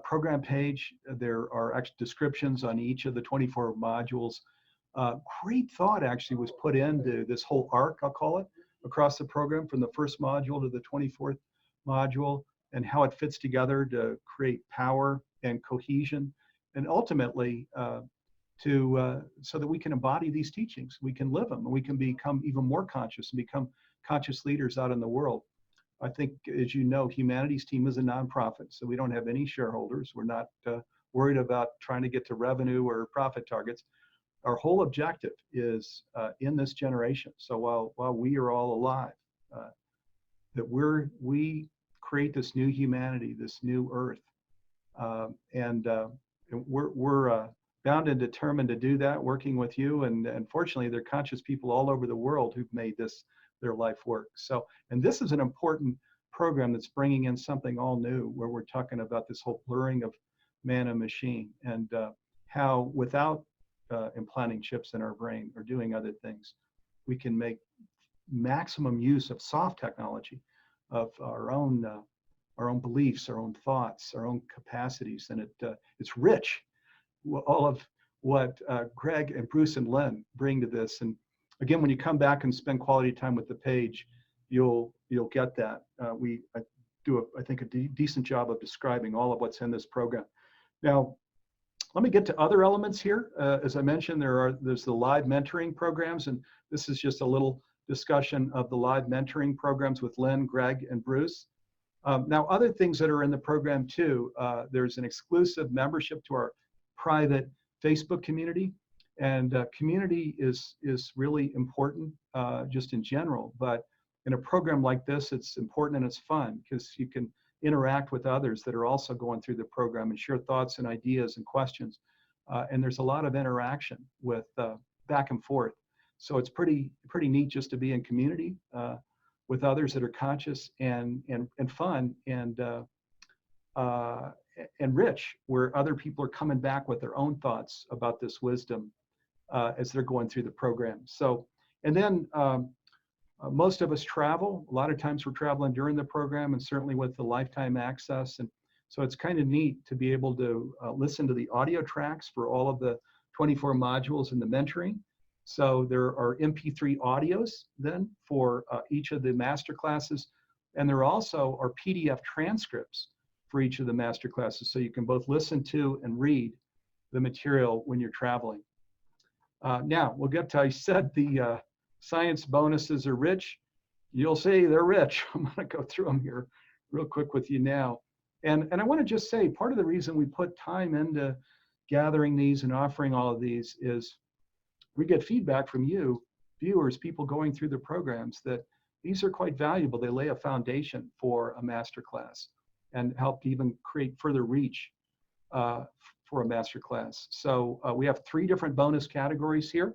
program page. There are actually descriptions on each of the 24 modules. Great thought actually was put into this whole arc, I'll call it, across the program from the first module to the 24th module, and how it fits together to create power and cohesion, and ultimately so that we can embody these teachings, we can live them, and we can become even more conscious and become conscious leaders out in the world. I think, as you know, Humanities Team is a nonprofit, so we don't have any shareholders. We're not worried about trying to get to revenue or profit targets. Our whole objective is in this generation. So while we are all alive, that we create this new humanity, this new earth, and we're bound and determined to do that, working with you. And fortunately, there are conscious people all over the world who've made this their life work. So, and this is an important program that's bringing in something all new, where we're talking about this whole blurring of man and machine, and how without implanting chips in our brain or doing other things, we can make maximum use of soft technology, of our own beliefs, our own thoughts, our own capacities, and it's rich. All of what Greg and Bruce and Lynne bring to this, and again, when you come back and spend quality time with the page, you'll get that. I do, I think, a decent job of describing all of what's in this program. Now, let me get to other elements here. As I mentioned, there's the live mentoring programs, and this is just a little discussion of the live mentoring programs with Lynne, Greg, and Bruce. Now, other things that are in the program too, there's an exclusive membership to our private Facebook community, and community is really important just in general, but in a program like this, it's important and it's fun because you can interact with others that are also going through the program and share thoughts and ideas and questions. And there's a lot of interaction with back and forth. So it's pretty neat just to be in community with others that are conscious and fun and rich, where other people are coming back with their own thoughts about this wisdom as they're going through the program. So, and then most of us travel. A lot of times we're traveling during the program, and certainly with the lifetime access. And so it's kind of neat to be able to listen to the audio tracks for all of the 24 modules in the mentoring. So there are MP3 audios then for each of the master classes. And there also are PDF transcripts for each of the master classes. So you can both listen to and read the material when you're traveling. Now, we'll get to, I said the science bonuses are rich. You'll see they're rich. I'm going to go through them here real quick with you now. And I want to just say, part of the reason we put time into gathering these and offering all of these is we get feedback from you, viewers, people going through the programs, that these are quite valuable. They lay a foundation for a master class and help even create further reach for a master class. So we have 3 different bonus categories here.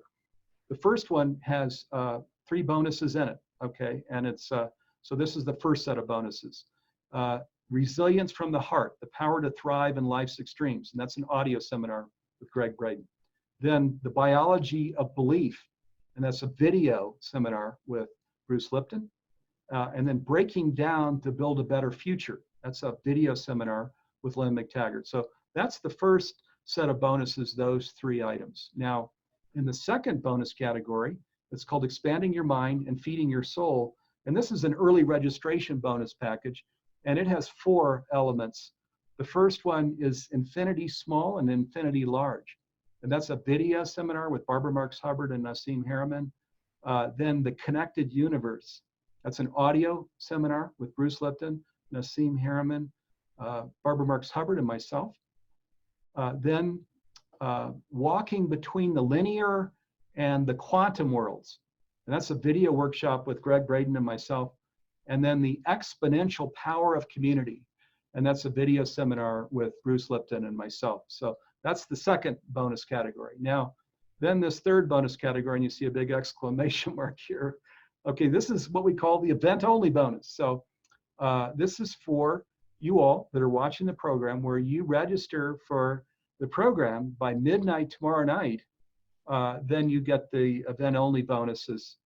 The first one has 3 bonuses in it, okay? And it's, so this is the first set of bonuses. Resilience from the Heart, the Power to Thrive in Life's Extremes. And that's an audio seminar with Greg Braden. Then the Biology of Belief, and that's a video seminar with Bruce Lipton. And then Breaking Down to Build a Better Future. That's a video seminar with Lynne McTaggart. So that's the first set of bonuses, those 3 items. Now, in the second bonus category, it's called Expanding Your Mind and Feeding Your Soul. And this is an early registration bonus package, and it has 4 elements. The first one is Infinity Small and Infinity Large. And that's a video seminar with Barbara Marks Hubbard and Nassim Harriman. Then the Connected Universe. That's an audio seminar with Bruce Lipton, Nassim Harriman, Barbara Marks Hubbard, and myself. Then Walking Between the Linear and the Quantum Worlds. And that's a video workshop with Greg Braden and myself. And then the Exponential Power of Community. And that's a video seminar with Bruce Lipton and myself. So that's the second bonus category. Now, then this third bonus category, and you see a big exclamation mark here. Okay, this is what we call the event-only bonus. So this is for you all that are watching the program, where you register for the program by midnight tomorrow night. Then you get the event-only bonuses.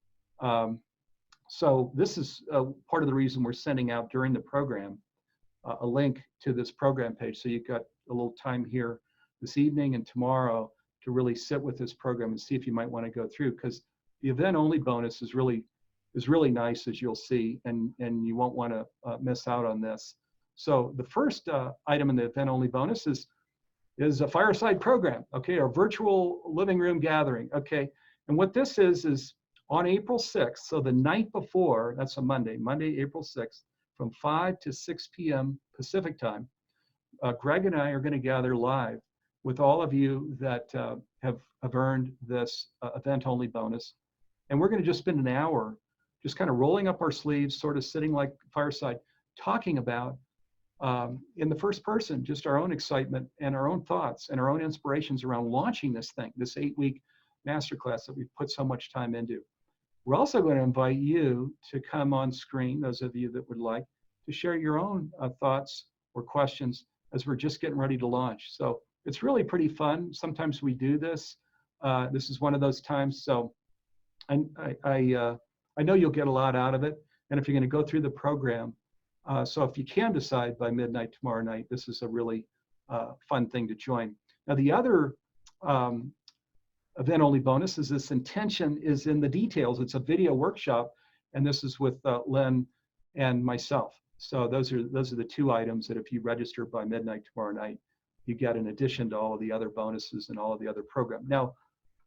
So this is part of the reason we're sending out during the program a link to this program page. So you've got a little time here this evening and tomorrow to really sit with this program and see if you might want to go through, because the event-only bonus is really nice, as you'll see, and you won't want to miss out on this. So the first item in the event-only bonus is a fireside program, okay, our virtual living room gathering, okay. And what this is on April 6th, so the night before, that's a Monday, April 6th, from 5 to 6 p.m. Pacific time, Greg and I are going to gather live with all of you that have earned this event-only bonus. And we're going to just spend an hour just kind of rolling up our sleeves, sort of sitting like fireside, talking about, in the first person, just our own excitement and our own thoughts and our own inspirations around launching this thing, this 8-week masterclass that we've put so much time into. We're also going to invite you to come on screen, those of you that would like, to share your own thoughts or questions as we're just getting ready to launch. So it's really pretty fun. Sometimes we do this. This is one of those times. So I know you'll get a lot out of it. And if you're going to go through the program, so if you can decide by midnight tomorrow night, this is a really fun thing to join. Now, the other event-only bonus is this intention is in the details. It's a video workshop, and this is with Lynne and myself. So those are the two items that if you register by midnight tomorrow night, you get in addition to all of the other bonuses and all of the other program. Now,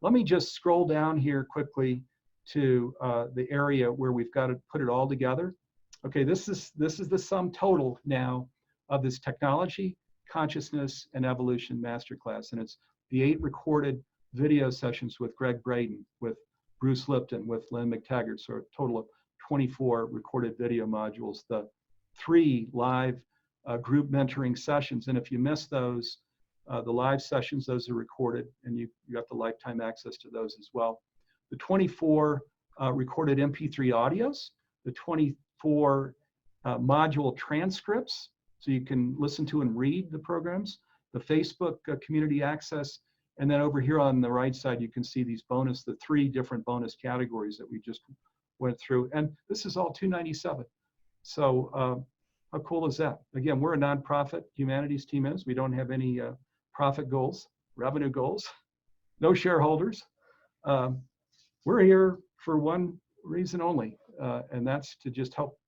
let me just scroll down here quickly to the area where we've got to put it all together. Okay, this is the sum total now of this technology, consciousness, and evolution masterclass, and it's the 8 recorded video sessions with Greg Braden, with Bruce Lipton, with Lynne McTaggart, so a total of 24 recorded video modules, the 3 live group mentoring sessions. And if you miss those, the live sessions, those are recorded, and you have the lifetime access to those as well. The 24 recorded MP3 audios, the 24 module transcripts, so you can listen to and read the programs, the Facebook community access, and then over here on the right side, you can see these the 3 different bonus categories that we just went through. And this is all $297. So how cool is that? Again, we're a nonprofit, humanities team is. We don't have any profit goals, revenue goals, no shareholders. We're here for one reason only, and that's to just help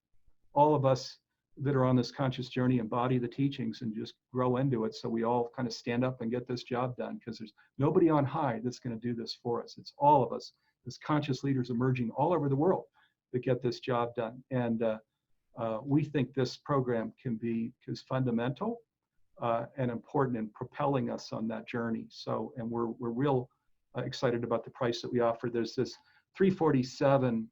all of us that are on this conscious journey embody the teachings and just grow into it, so we all kind of stand up and get this job done, because there's nobody on high that's going to do this for us. It's all of us as conscious leaders emerging all over the world that get this job done. And we think this program is fundamental and important in propelling us on that journey. So, and we're real excited about the price that we offer. There's this $347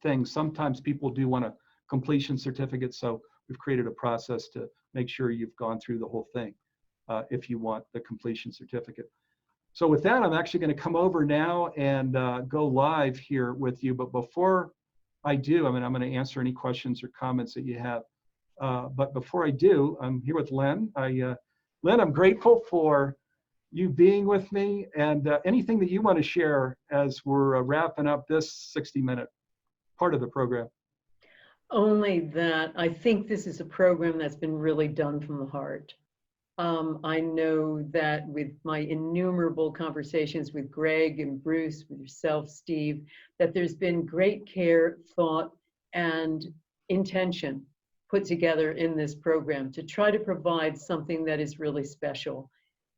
thing. Sometimes people do want a completion certificate, so we've created a process to make sure you've gone through the whole thing if you want the completion certificate. So with that, I'm actually going to come over now and go live here with you. But before I do, I'm going to answer any questions or comments that you have. But before I do, I'm here with Lynne. Lynne, I'm grateful for you being with me, and anything that you want to share as we're wrapping up this 60-minute part of the program. Only that I think this is a program that's been really done from the heart. I know that with my innumerable conversations with Greg and Bruce, with yourself, Steve, that there's been great care, thought, and intention put together in this program to try to provide something that is really special.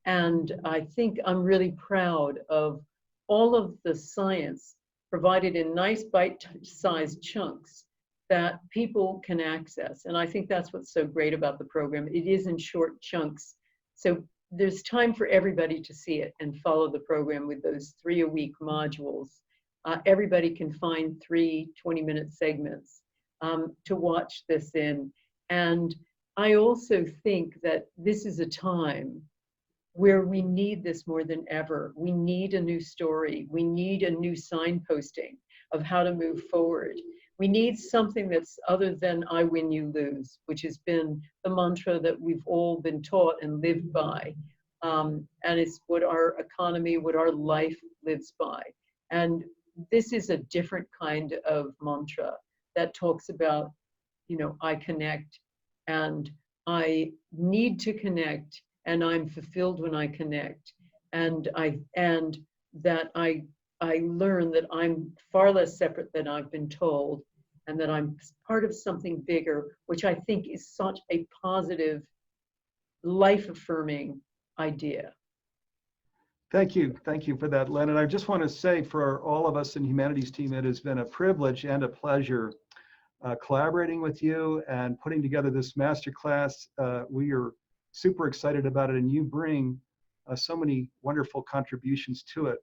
And I think I'm really proud of all of the science provided in nice bite-sized chunks that people can access. And I think that's what's so great about the program. It is in short chunks. So there's time for everybody to see it and follow the program with those 3-a-week modules. Everybody can find 3 20-minute segments to watch this in. And I also think that this is a time where we need this more than ever. We need a new story. We need a new signposting of how to move forward. We need something that's other than I win, you lose, which has been the mantra that we've all been taught and lived by. And it's what our economy, what our life lives by. And this is a different kind of mantra that talks about, you know, I connect and I need to connect and I'm fulfilled when I connect. And that I learn that I'm far less separate than I've been told, and that I'm part of something bigger, which I think is such a positive, life-affirming idea. Thank you. Thank you for that, Lynn. And I just want to say for all of us in the humanities team, it has been a privilege and a pleasure collaborating with you and putting together this masterclass. We are super excited about it, and you bring so many wonderful contributions to it.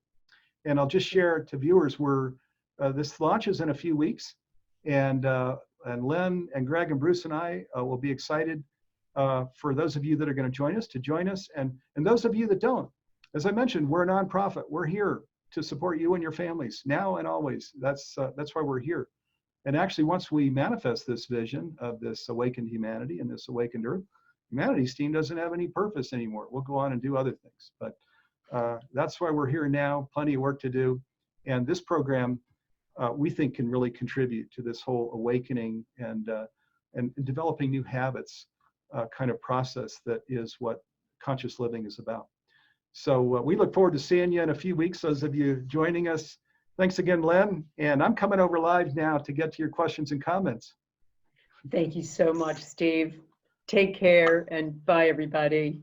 And I'll just share to viewers, this launches in a few weeks, and Lynn and Greg and Bruce and I will be excited for those of you that are going to join us, and those of you that don't. As I mentioned, we're a nonprofit. We're here to support you and your families now and always. That's why we're here. And actually, once we manifest this vision of this awakened humanity and this awakened earth, humanities team doesn't have any purpose anymore. We'll go on and do other things. But that's why we're here now. Plenty of work to do. And this program, we think, can really contribute to this whole awakening and developing new habits kind of process that is what conscious living is about. So we look forward to seeing you in a few weeks, those of you joining us. Thanks again, Lynn. And I'm coming over live now to get to your questions and comments. Thank you so much, Steve. Take care and bye, everybody.